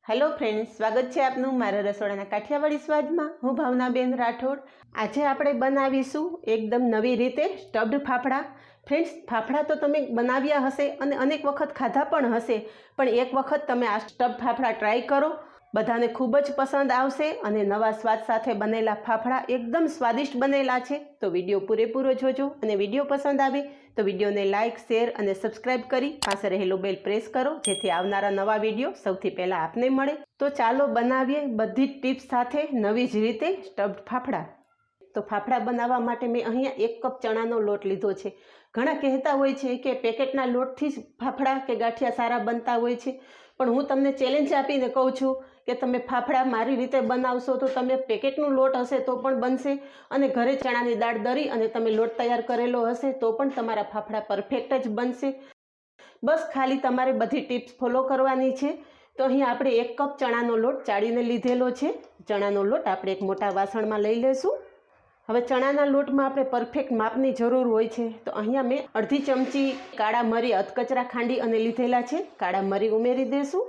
Hello friends, स्वागत है आपनु मारा रसोडाना काठियावाड़ी में। हूँ भावनाबेन राठोड। आज आपणे बनावीशुं एकदम नवी रीते स्टफ्ड फाफड़ा। फ्रेंड्स, फाफड़ा तो तमे बनाव्या हशे अने अनेक वखत खाधा पण हशे, पण एक वखत तमे आ स्टफ्ड फाफड़ा ट्राय करो, बधाने खूब ज पसंद आवशे अने नवा स्वाद साथे बनेला फाफड़ा एकदम स्वादिष्ट बनेला छे। तो विडियो पूरेपूरो जोजो अने विडियो पसंद आवे तो विडियो ने लाइक, शेर अने सब्सक्राइब करी पासे रहेलो बेल प्रेस करो, जेथी आवनारा नवा विडियो सौथी पहेला आपने मळे। तो चालो बनावीए बधी टिप्स साथे नवी ज रीते स्टफ्ड फाफड़ा। तो फाफड़ा बनावा माटे मैं अहींया 1 कप चणानो लोट लीधो छे। घणा कहेता होय छे के पेकेटना लोटथी ज फाफड़ा के गाठिया सारा बनता होय छे, पण हूँ तमने चेलेन्ज आपीने कहूँ छूं कि तमे फाफड़ा मारी रीते बनावशो तो तमे पेकेटनुं लोट हशे तो पण बनशे, अने घरे चणानी दाळ दरी अने तमे लोट तैयार करेलो हशे तो पण तमारा फाफड़ा परफेक्ट ज बनशे। बस खाली तमारे बधी टिप्स फॉलो करवानी छे। तो अहीं आपणे 1 कप चणानो लोट चाळीने लीधेलो छे। चणानो लोट आपणे एक मोटा वासणमां लई लेशुं। हवे चणाना लोटमां आपणे परफेक्ट मापनी जरूर होय छे। तो अहींया मैं अर्धी चमची काळा मरी अधकचरा खांडी अने लीधेला छे। काळा मरी उमेरी देशुं।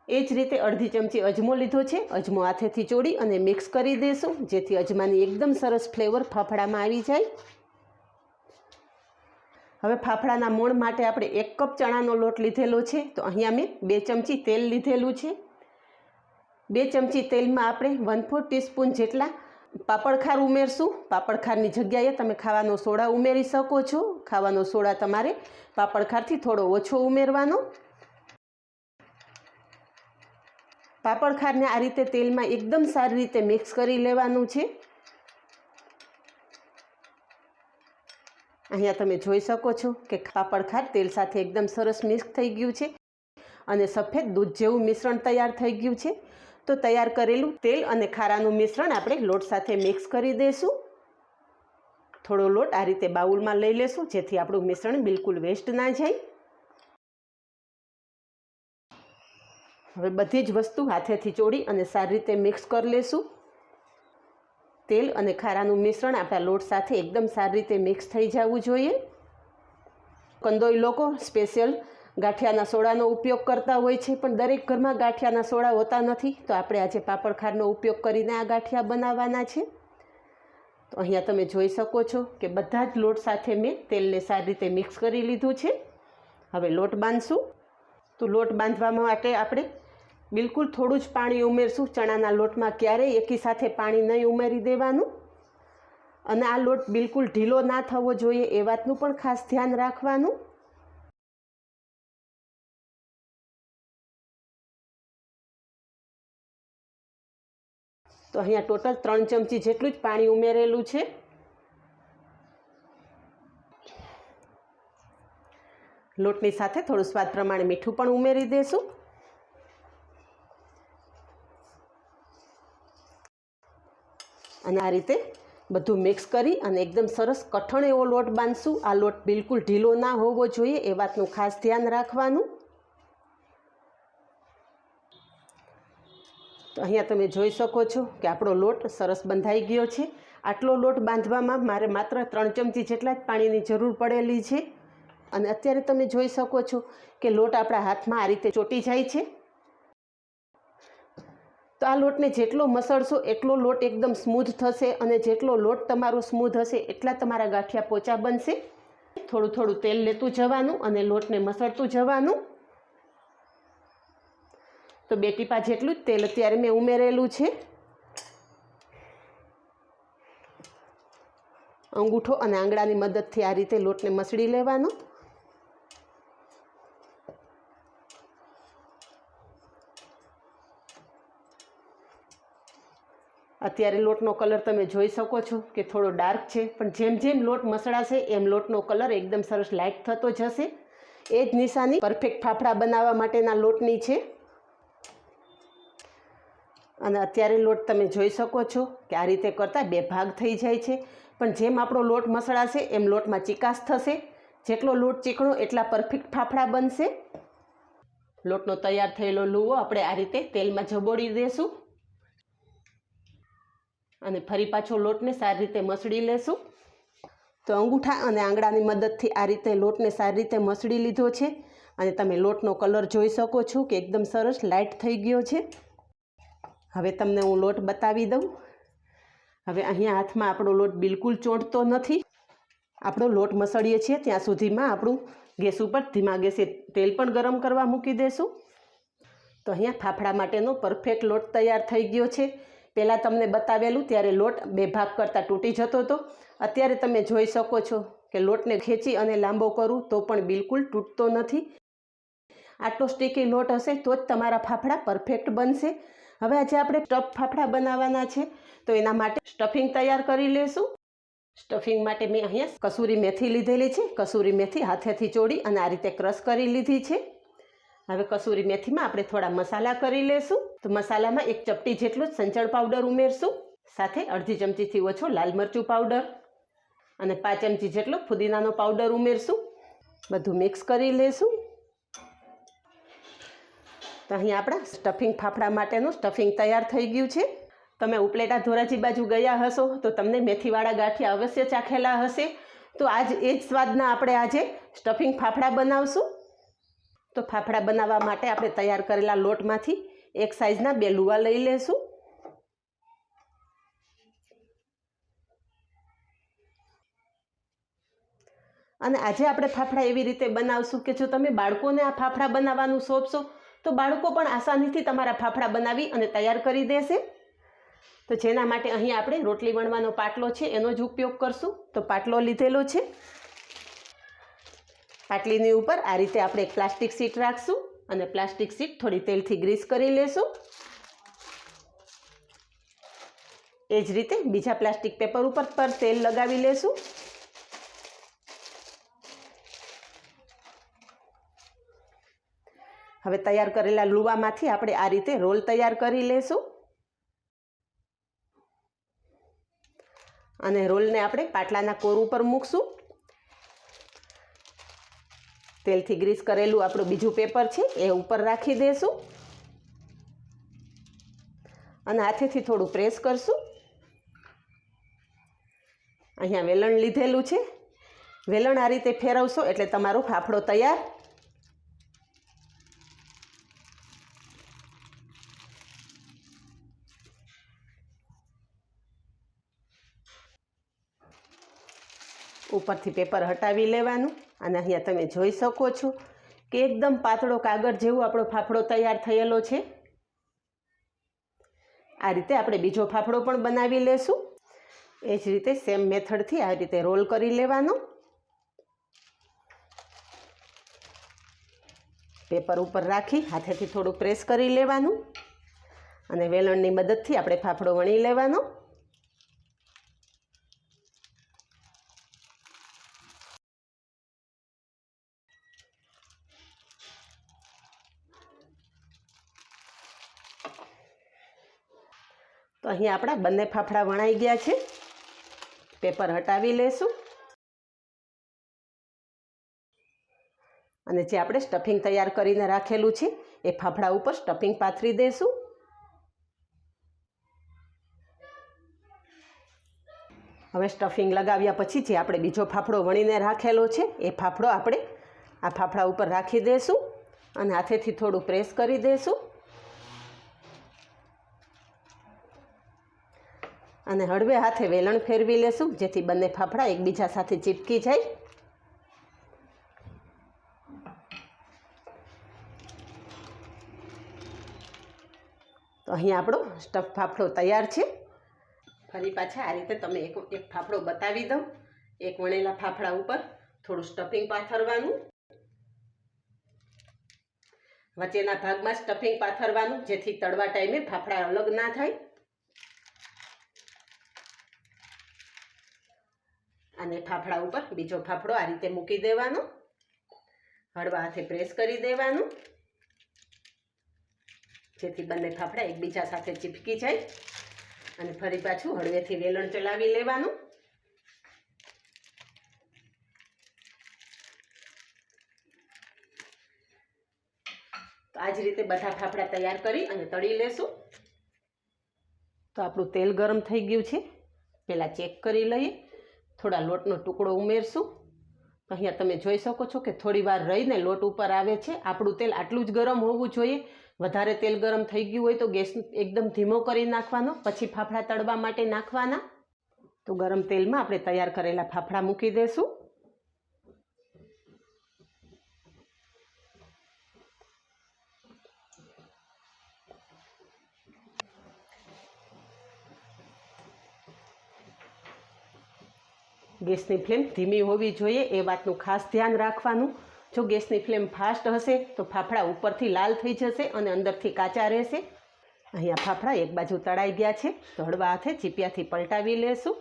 ए ज रीते अर्धी चमची अजमो लीधो छे। अजमो हाथेथी चोड़ी अने मिक्स करी देशुं, जेथी अजमानी एकदम सरस फ्लेवर फाफड़ामां आवी जाय। हवे फाफड़ाना मोण माटे आपणे 1 कप चणानो लोट लीधेलो छे। तो अहींया मैं 2 चमची तेल लीधेलुं छे। 2 चमची तेलमां आपणे 1/4 टीस्पून जेटला पापड़खार उमेरशुं। पापड़खारनी जग्याए तमे खावानो सोडा उमेरी शको छो। खावानो सोडा तमारे पापड़खारथी थोड़ो ओछो उमेरवानो। पापड़खारने आ रीते तेलमां एकदम सारी रीते मिक्स करी लेवानुं छे। अहींया तमे जोई शको छो के पापड़खार तेल साथे एकदम सरस मिक्स थई गयुं छे अने सफेद दूध जेवुं मिश्रण तैयार थई गयुं छे। तो तैयार करेलुं तेल अने खारानुं मिश्रण आपणे लोट साथे मिक्स करी देशुं। थोड़ो लोट आ रीते बाउलमां लई लेशुं, जेथी आपणुं मिश्रण बिलकुल वेस्ट ना जाय। हवे बधी ज वस्तु हाथेथी चोड़ी अने सारी रीते मिक्स कर लेशुं। तेल अने खारानुं मिश्रण आपणा लोट साथे एकदम सारी रीते मिक्स थई जवुं जोईए। कंदोई लोको स्पेशियल गाठियाना सोडानो उपयोग करता होय छे, पण दरेक घरमां गाठियाना सोडा होता नथी। तो आपणे आजे पापड़खारनो उपयोग करीने आ गाठिया बनाववाना छे। तो अहींया तमे जोई शको छो के बधा ज लोट साथे मैं तेलने सारी रीते मिक्स करी लीधुं छे। हवे लोट बांधशुं। तो लोट बांधवा माटे आपणे बिलकुल थोड़ुं ज पाणी उमेरशुं। चणाना लोटमां क्यारेय एकी साथे पाणी नहीं उमेरी देवानुं अने आ लोट बिलकुल ढीलो ना थवो जोईए ए वातनुं पण खास ध्यान राखवानुं। तो अहींया टोटल 3 चमची जेटलुं ज पाणी उमेरेलुं छे। लोटनी साथे थोड़ुं स्वाद प्रमाणे मीठुं पण उमेरी देशुं। अने आ रीते बधुं मिक्स करी अने एकदम सरस कठण एवो लोट बांधशुं। आ लोट बिलकुल ढीलो ना होवो जोईए ए वातनुं खास ध्यान राखवानुं। तो अहींया तमे जोई शको छो के आपणो लोट सरस बंधाई गयो छे। आटलो लोट बांधवामां मारे मात्र 3 चमची जेटला ज पाणीनी जरूर पड़ेली छे। अने अत्यारे तमे जोई शको छो के लोट आपणा हाथमां आ रीते ચોટી જાય છે। तो आ लोटने जेटलो मसळशो એટલો लोट एकदम स्मूथ थशे अने जेटलो लोट तमारो स्मूथ हशे એટલા तमारा गाठिया पोचा बनशे। थोड़ुं थोड़ुं तेल लेतुं जवानुं अने लोटने मसळतुं जवानुं। तो 2 ટીપા જેટલું જ તેલ અત્યારે મેં ઉમેરેલું છે। અંગૂઠો અને આંગળાની મદદથી આ રીતે લોટને મસળી લેવાનો। અત્યારે લોટનો કલર તમે જોઈ શકો છો કે થોડો ડાર્ક છે, પણ જેમ જેમ લોટ મસળાશે એમ લોટનો કલર એકદમ સરસ લાઇટ થતો જશે। એ જ નિશાની પરફેક્ટ ફાફડા બનાવવા માટેના લોટની છે। અને અત્યારે લોટ તમે જોઈ શકો છો કે આ રીતે કરતાં 2 ભાગ થઈ જાય છે, પણ જેમ આપણો લોટ મસળાશે એમ લોટમાં ચીકાશ થશે। જેટલો લોટ ચીકણો એટલા પરફેક્ટ ફાફડા બનશે। લોટનો તૈયાર થયેલો લુવો આપણે આ રીતે તેલમાં જબોળી દેશું અને ફરી પાછો લોટને સારી રીતે મસળી લેશું। તો અંગૂઠા અને આંગળાની મદદથી આ રીતે લોટને સારી રીતે મસળી લીધો છે। અને તમે લોટનો કલર જોઈ શકો છો કે એકદમ સરસ લાઇટ થઈ ગયો છે। હવે તમને હું લોટ બતાવી દઉં। હવે અહીંયા હાથમાં આપણો લોટ બિલકુલ ચોંટતો નથી। આપણો લોટ મસળીએ છીએ ત્યાં સુધીમાં આપણું ગેસ ઉપર ધીમા ગેસે તેલ પણ ગરમ કરવા મૂકી દેશું। તો અહીંયા ફાફડા માટેનો પરફેક્ટ લોટ તૈયાર થઈ ગયો છે। પહેલાં તમને બતાવેલું ત્યારે લોટ 2 ભાગ કરતાં તૂટી જતો હતો। અત્યારે તમે જોઈ શકો છો કે લોટને ખેંચી અને લાંબો કરું તો પણ બિલકુલ તૂટતો નથી। આટલો સ્ટીકી લોટ હશે તો જ તમારા ફાફડા પરફેક્ટ બનશે। હવે આજે આપણે સ્ટફ ફાફડા બનાવવાના છે તો એના માટે સ્ટફિંગ તૈયાર કરી લેશું। સ્ટફિંગ માટે મેં અહીંયા કસૂરી મેથી લીધેલી છે। કસૂરી મેથી હાથેથી ચોળી અને આ રીતે ક્રશ કરી લીધી છે। હવે કસૂરી મેથીમાં આપણે થોડા મસાલા કરી લેશું। તો મસાલામાં 1 ચપટી જેટલું સંચળ પાવડર ઉમેરશું, સાથે અડધી ચમચીથી ઓછો લાલ મરચું પાવડર અને 5 ચમચી જેટલો ફુદીનાનો પાવડર ઉમેરશું। બધું મિક્સ કરી લેશું। તો અહીં આપણા સ્ટફિંગ ફાફડા માટેનું સ્ટફિંગ તૈયાર થઈ ગયું છે। તમે ઉપલેટા ધોરાજી બાજુ ગયા હશો તો તમને મેથીવાળા ગાંઠિયા અવશ્ય ચાખેલા હશે। તો એ જ સ્વાદના આપણે આજે સ્ટફિંગ ફાફડા બનાવશું। તો ફાફડા બનાવવા માટે આપણે તૈયાર કરેલા લોટમાંથી એક સાઈઝના 2 લુવા લઈ લેશું। અને આજે આપણે ફાફડા એવી રીતે બનાવશું કે જો તમે બાળકોને આ ફાફડા બનાવવાનું સોંપશો તો બાળકો પણ આસાનીથી તમારા ફાફડા બનાવી અને તૈયાર કરી દેશે। તો જેના માટે અહીં આપણે રોટલી વણવાનો પાટલો છે એનો જ ઉપયોગ કરશું। તો પાટલો લીધેલો છે। પાટલીની ઉપર આ રીતે આપણે એક પ્લાસ્ટિક શીટ રાખશું અને પ્લાસ્ટિક શીટ થોડી તેલથી ગ્રીસ કરી લેશું। એ જ રીતે બીજા પ્લાસ્ટિક પેપર ઉપર તેલ લગાવી લેશું। હવે તૈયાર કરેલા લુવામાંથી આપણે આ રીતે રોલ તૈયાર કરી લેશું અને રોલને આપણે પાટલાના કોર ઉપર મૂકશું। તેલથી ગ્રીસ કરેલું આપણું બીજું પેપર છે એ ઉપર રાખી દેશું અને હાથેથી થોડું પ્રેસ કરશું। અહીંયા વેલણ લીધેલું છે। વેલણ આ રીતે ફેરવશો એટલે તમારો ફાફડો તૈયાર। ઉપરથી પેપર હટાવી લેવાનું અને અહીંયા તમે જોઈ શકો છો કે એકદમ પાતળો કાગળ જેવો આપણો ફાફડો તૈયાર થયેલો છે। આ રીતે આપણે બીજો ફાફડો પણ બનાવી લેશું। એ જ રીતે સેમ મેથડથી આ રીતે રોલ કરી લેવાનો। પેપર ઉપર રાખી હાથેથી થોડું પ્રેસ કરી લેવાનું અને વેલણની મદદથી આપણે ફાફડો વણી લેવાનો। તો અહીં આપણા બંને ફાફડા વણાઈ ગયા છે। પેપર હટાવી લેશું અને જે આપણે સ્ટફિંગ તૈયાર કરીને રાખેલું છે એ ફાફડા ઉપર સ્ટફિંગ પાથરી દેશું। હવે સ્ટફિંગ લગાવ્યા પછી જે આપણે બીજો ફાફડો વણીને રાખેલો છે એ ફાફડો આપણે આ ફાફડા ઉપર રાખી દેશું અને હાથેથી થોડું પ્રેસ કરી દેશું અને હળવે હાથે વેલણ ફેરવી લેશું જેથી બંને ફાફડા એકબીજા સાથે ચીપકી જાય। તો અહીં આપણો સ્ટફ ફાફડો તૈયાર છે। ફરી પાછા આ રીતે તમે એક ફાફડો બતાવી દઉં। એક વણેલા ફાફડા ઉપર થોડું સ્ટફિંગ પાથરવાનું, વચ્ચેના ભાગમાં સ્ટફિંગ પાથરવાનું જેથી તળવા ટાઈમે ફાફડા અલગ ના થાય। અને ફાફડા ઉપર બીજો ફાફડો આ રીતે મૂકી દેવાનો, હળવા હાથે પ્રેસ કરી દેવાનું જેથી બંને ફાફડા એકબીજા સાથે ચીપકી જાય અને ફરી પાછું હળવેથી વેલણ ચલાવી લેવાનું। તો આ જ રીતે બધા ફાફડા તૈયાર કરી અને તળી લેશું। તો આપણું તેલ ગરમ થઈ ગયું છે। પહેલાં ચેક કરી લઈએ। થોડા લોટનો ટુકડો ઉમેરશું અહીંયા તમે જોઈ શકો છો કે થોડી વાર રહીને લોટ ઉપર આવે છે. આપણું તેલ આટલું જ ગરમ હોવું જોઈએ. વધારે તેલ ગરમ થઈ ગયું હોય તો ગેસ એકદમ ધીમો કરી નાખવાનો, પછી ફાફડા તળવા માટે નાખવાના. તો ગરમ તેલમાં આપણે તૈયાર કરેલા ફાફડા મૂકી દઈશું. ગેસની ફ્લેમ ધીમી હોવી જોઈએ, એ વાતનું ખાસ ધ્યાન રાખવાનું. જો ગેસની ફ્લેમ ફાસ્ટ હશે તો ફાફડા ઉપરથી લાલ થઈ જશે અને અંદરથી કાચા રહેશે. અહીંયા ફાફડા એક બાજુ તળાઈ ગયા છે તો હળવા હાથે ચીપિયાથી પલટાવી લેશું.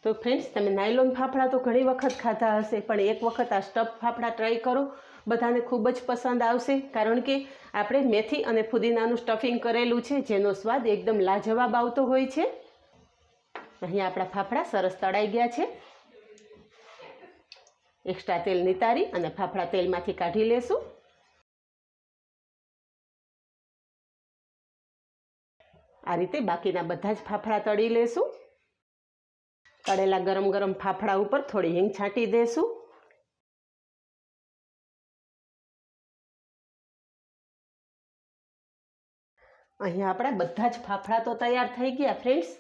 તો ફ્રેન્ડ્સ, તમે નાયલોન ફાફડા તો ઘણી વખત ખાધા હશે, પણ એક વખત આ સ્ટફ ફાફડા ટ્રાય કરો. બધાને ખૂબ જ પસંદ આવશે, કારણ કે આપણે મેથી અને ફુદીનાનું સ્ટફિંગ કરેલું છે, જેનો સ્વાદ એકદમ લાજવાબ આવતો હોય છે. અહીંયા આપણા ફાફડા સરસ તળાઈ ગયા છે. એક્સ્ટ્રા તેલ નિતારી અને ફાફડા તેલમાંથી કાઢી લેશું. આ રીતે બાકીના બધા જ ફાફડા તળી લેશું. તળેલા ગરમ ગરમ ફાફડા ઉપર થોડી હિંગ છાંટી દેશું. અહીંયા આપણા બધા જ ફાફડા તો તૈયાર થઈ ગયા ફ્રેન્ડ્સ,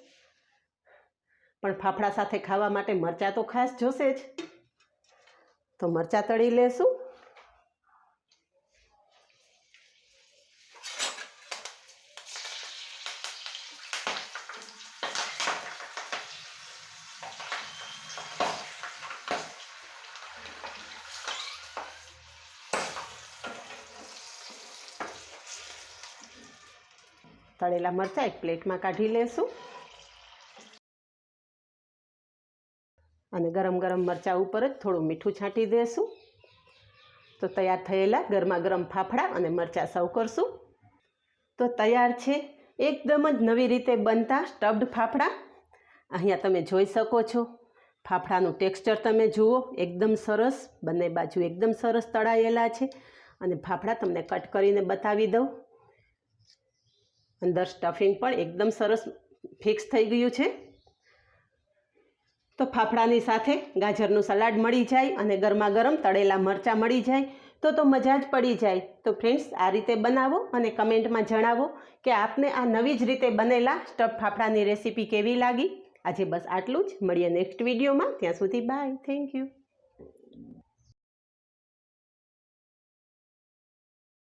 પણ ફાફડા સાથે ખાવા માટે મરચાં તો ખાસ જોશે જ. તો મરચાં તળી લેશું. તળેલા મરચાં એક પ્લેટમાં કાઢી લેશું અને ગરમ ગરમ મરચાં ઉપર જ થોડું મીઠું છાંટી દેશું. તો તૈયાર થયેલા ગરમા ગરમ ફાફડા અને મરચાં સર્વ કરશું. તો તૈયાર છે એકદમ જ નવી રીતે બનતા સ્ટફ્ડ ફાફડા. અહીંયા તમે જોઈ શકો છો, ફાફડાનું ટેક્સચર તમે જુઓ, એકદમ સરસ, બંને બાજુ એકદમ સરસ તળાયેલા છે. અને ફાફડા તમને કટ કરીને બતાવી દઉં. અંદર સ્ટફિંગ પણ એકદમ સરસ ફિક્સ થઈ ગયું છે. તો ફાફડાની સાથે ગાજરનું સલાડ મળી જાય અને ગરમા ગરમ તળેલા મરચાં મળી જાય તો મજા જ પડી જાય. તો ફ્રેન્ડ્સ, આ રીતે બનાવો અને કમેન્ટમાં જણાવો કે આપને આ નવી જ રીતે બનેલા સ્ટફ ફાફડાની રેસીપી કેવી લાગી. આજે બસ આટલું જ. મળીએ નેક્સ્ટ વિડીયોમાં. ત્યાં સુધી બાય. Thank you.